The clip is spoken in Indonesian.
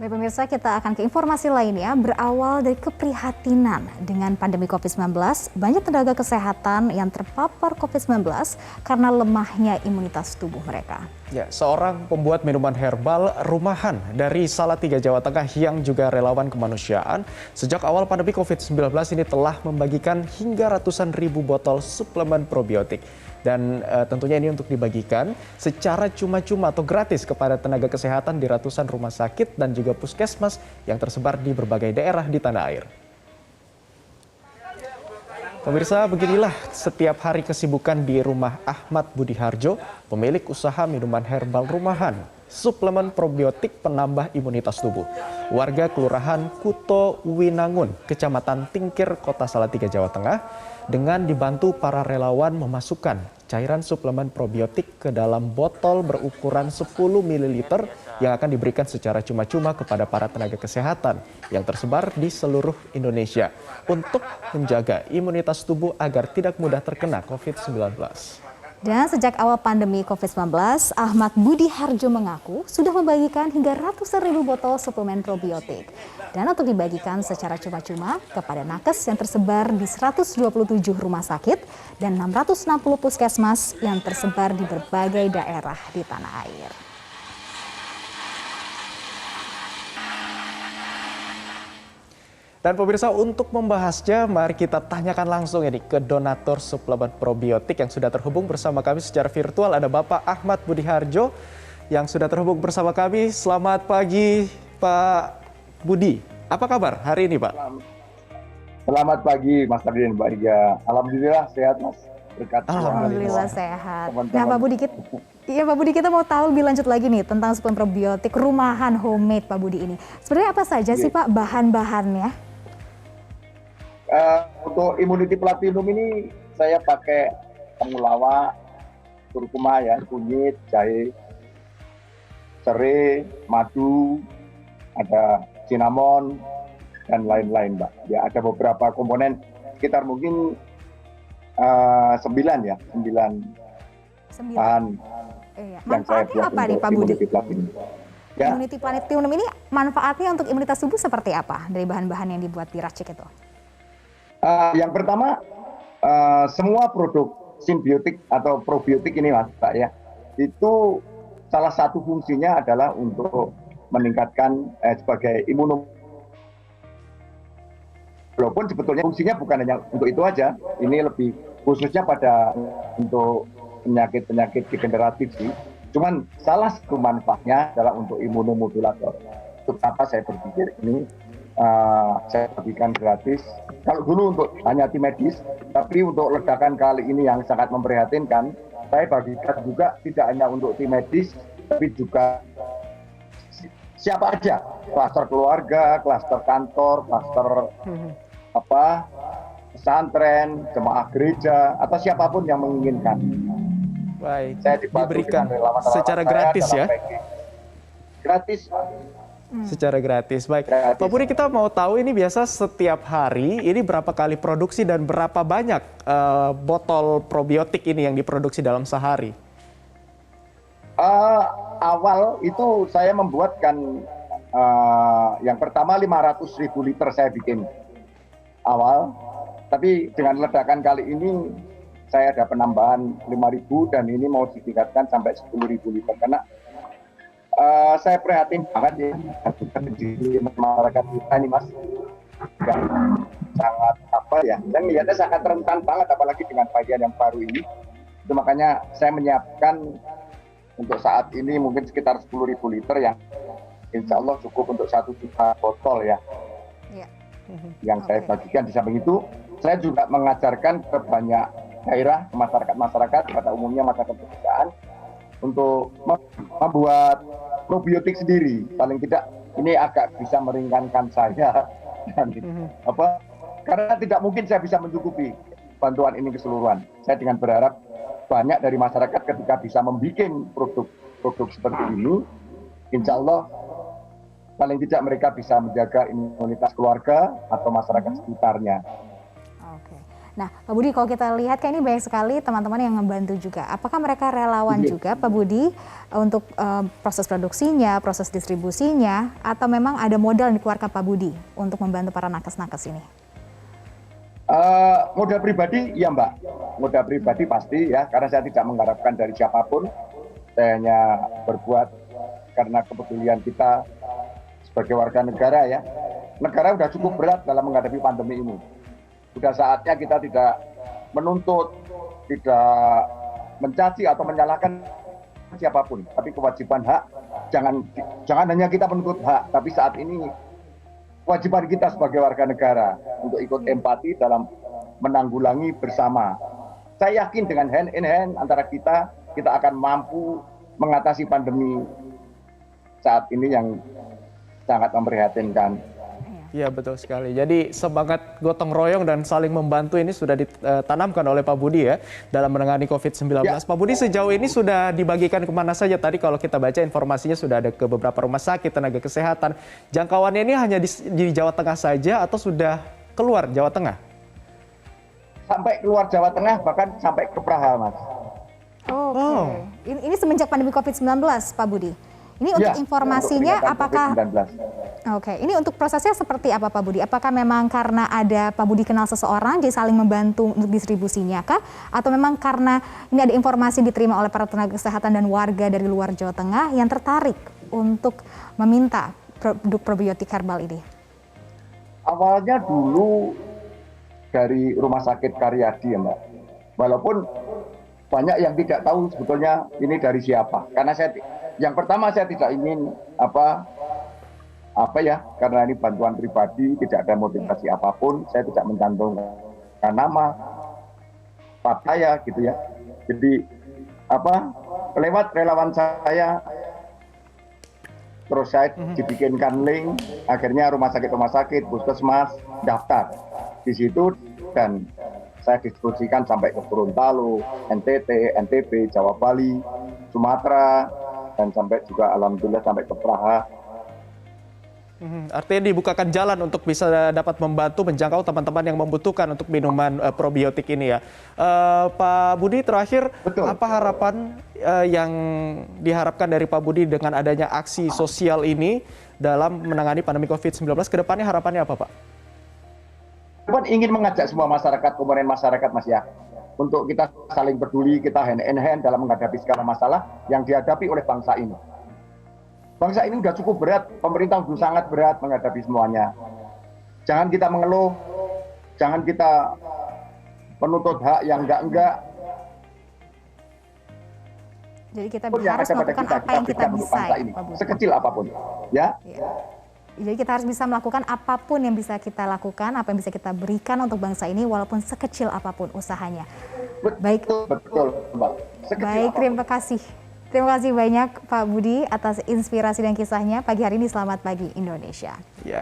Baik pemirsa, kita akan ke informasi lainnya. Berawal dari keprihatinan dengan pandemi COVID-19, banyak tenaga kesehatan yang terpapar COVID-19 karena lemahnya imunitas tubuh mereka. Ya, seorang pembuat minuman herbal rumahan dari Salatiga, Jawa Tengah yang juga relawan kemanusiaan, sejak awal pandemi COVID-19 ini telah membagikan hingga ratusan ribu botol suplemen probiotik. Dan tentunya ini untuk dibagikan secara cuma-cuma atau gratis kepada tenaga kesehatan di ratusan rumah sakit dan juga puskesmas yang tersebar di berbagai daerah di tanah air. Pemirsa, beginilah setiap hari kesibukan di rumah Ahmad Budi Harjo, pemilik usaha minuman herbal rumahan, suplemen probiotik penambah imunitas tubuh. Warga Kelurahan Kuto Winangun, Kecamatan Tingkir, Kota Salatiga, Jawa Tengah, dengan dibantu para relawan memasukkan cairan suplemen probiotik ke dalam botol berukuran 10 ml yang akan diberikan secara cuma-cuma kepada para tenaga kesehatan yang tersebar di seluruh Indonesia untuk menjaga imunitas tubuh agar tidak mudah terkena COVID-19. Dan sejak awal pandemi COVID-19, Ahmad Budi Harjo mengaku sudah membagikan hingga ratusan ribu botol suplemen probiotik. Dan untuk dibagikan secara cuma-cuma kepada nakes yang tersebar di 127 rumah sakit dan 660 puskesmas yang tersebar di berbagai daerah di tanah air. Dan pemirsa, untuk membahasnya, mari kita tanyakan langsung ini ke donatur suplemen probiotik yang sudah terhubung bersama kami secara virtual. Ada Bapak Ahmad Budi Harjo yang sudah terhubung bersama kami. Selamat pagi Pak Budi. Apa kabar hari ini Pak? Selamat pagi Mas Ardin, Mbak Iga. Alhamdulillah sehat Mas. Berkat Alhamdulillah sehat. Nah Pak Budi, kita mau tahu lebih lanjut lagi nih tentang suplemen probiotik rumahan homemade Pak Budi ini. Sebenarnya apa saja sih Pak bahan-bahannya? Untuk Immunity Platinum ini saya pakai temulawak, kurkuma ya, kunyit, jahe, serai, madu, ada cinnamon dan lain-lain, Mbak. Ya, ada beberapa komponen sekitar mungkin 9 bahan. Iya. Yang saya Manfaatnya buat apa nih untuk Pak Budi? Immunity Platinum. Ya. Immunity Platinum ini manfaatnya untuk imunitas tubuh seperti apa dari bahan-bahan yang dibuat diracik itu? Yang pertama, semua produk simbiotik atau probiotik ini Mas, Pak ya, itu salah satu fungsinya adalah untuk meningkatkan sebagai walaupun sebetulnya fungsinya bukan hanya untuk itu aja, ini lebih khususnya pada untuk penyakit-penyakit degeneratif sih. Cuman salah satu manfaatnya adalah untuk imunomodulator. Untuk apa saya berpikir ini saya bagikan gratis. Kalau dulu untuk hanya tim medis, tapi untuk ledakan kali ini yang sangat memprihatinkan, saya bagikan juga tidak hanya untuk tim medis, tapi juga siapa aja, klaster keluarga, klaster kantor, klaster pesantren, jemaah gereja, atau siapapun yang menginginkan. Baik, Saya diberikan secara gratis ya? Gratis. Secara gratis, baik. Gratis. Pak Budi, kita mau tahu ini biasa setiap hari ini berapa kali produksi dan berapa banyak botol probiotik ini yang diproduksi dalam sehari? Awal itu saya membuatkan yang pertama 500.000 liter saya bikin awal, tapi dengan ledakan kali ini saya ada penambahan 5.000 dan ini mau ditingkatkan sampai 10.000 liter karena saya prihatin banget ya di masyarakat kita ini Mas, sangat dan lihatnya sangat rentan banget apalagi dengan varian yang baru ini. Itu makanya saya menyiapkan untuk saat ini mungkin sekitar 10.000 liter yang insya Allah cukup untuk 1 juta botol ya. Yang saya bagikan. Di samping itu saya juga mengajarkan ke banyak daerah, masyarakat pada umumnya masyarakat pedesaan untuk membuat probiotik sendiri. Paling tidak ini agak bisa meringankan saya dan karena tidak mungkin saya bisa mencukupi bantuan ini keseluruhan. Saya dengan berharap banyak dari masyarakat ketika bisa membuat produk seperti ini, insya Allah paling tidak mereka bisa menjaga imunitas keluarga atau masyarakat sekitarnya. Oke. Nah, Pak Budi, kalau kita lihat kan ini banyak sekali teman-teman yang membantu juga. Apakah mereka relawan juga, Pak Budi, untuk proses produksinya, proses distribusinya, atau memang ada modal yang dikeluarkan Pak Budi untuk membantu para nakes-nakes ini? Modal pribadi, ya Mbak. Modal pribadi pasti ya, karena saya tidak mengharapkan dari siapapun. Saya hanya berbuat karena kepedulian kita sebagai warga negara ya. Negara sudah cukup berat dalam menghadapi pandemi ini. Sudah saatnya kita tidak menuntut, tidak mencaci atau menyalahkan siapapun. Tapi kewajiban hak, jangan hanya kita menuntut hak, tapi saat ini kewajiban kita sebagai warga negara untuk ikut empati dalam menanggulangi bersama. Saya yakin dengan hand in hand antara kita akan mampu mengatasi pandemi saat ini yang sangat memprihatinkan. Iya betul sekali. Jadi semangat gotong royong dan saling membantu ini sudah ditanamkan oleh Pak Budi ya dalam menangani COVID-19. Ya. Pak Budi, sejauh ini sudah dibagikan kemana saja? Tadi kalau kita baca informasinya sudah ada ke beberapa rumah sakit, tenaga kesehatan. Jangkauannya ini hanya di Jawa Tengah saja atau sudah keluar Jawa Tengah? Sampai keluar Jawa Tengah, bahkan sampai ke Praha, Mas. Ini semenjak pandemi COVID-19, Pak Budi. Ini untuk informasinya, apakah ini untuk prosesnya seperti apa, Pak Budi? Apakah memang karena ada Pak Budi kenal seseorang, jadi saling membantu untuk distribusinya kah? Atau memang karena ini ada informasi diterima oleh para tenaga kesehatan dan warga dari luar Jawa Tengah yang tertarik untuk meminta produk probiotik herbal ini? Awalnya dulu dari Rumah Sakit Karyadi ya Mbak. Walaupun banyak yang tidak tahu sebetulnya ini dari siapa. Karena yang pertama saya tidak ingin karena ini bantuan pribadi, tidak ada motivasi apapun, saya tidak mencantumkan nama saya gitu ya. Jadi lewat relawan saya, terus saya dibikinkan link, akhirnya rumah sakit, puskesmas daftar di situ dan saya distribusikan sampai ke Gorontalo, NTT, NTB, Jawa Bali, Sumatera, dan sampai juga alhamdulillah sampai ke Praha. Artinya dibukakan jalan untuk bisa dapat membantu menjangkau teman-teman yang membutuhkan untuk minuman probiotik ini ya. Pak Budi, terakhir apa harapan yang diharapkan dari Pak Budi dengan adanya aksi sosial ini dalam menangani pandemi COVID-19? Kedepannya harapannya apa, Pak? Ingin mengajak semua masyarakat, komponen masyarakat Mas ya, untuk kita saling peduli, kita hand in hand dalam menghadapi segala masalah yang dihadapi oleh bangsa ini. Bangsa ini sudah cukup berat, pemerintah sudah sangat berat menghadapi semuanya. Jangan kita mengeluh, jangan kita menuntut hak yang enggak. Jadi kita harus melakukan apa yang kita bisa, Pak Budi. Sekecil apapun, ya. Jadi kita harus bisa melakukan apapun yang bisa kita lakukan, apa yang bisa kita berikan untuk bangsa ini, walaupun sekecil apapun usahanya. Betul, Mbak. Baik, terima kasih. Terima kasih banyak Pak Budi atas inspirasi dan kisahnya pagi hari ini. Selamat pagi Indonesia.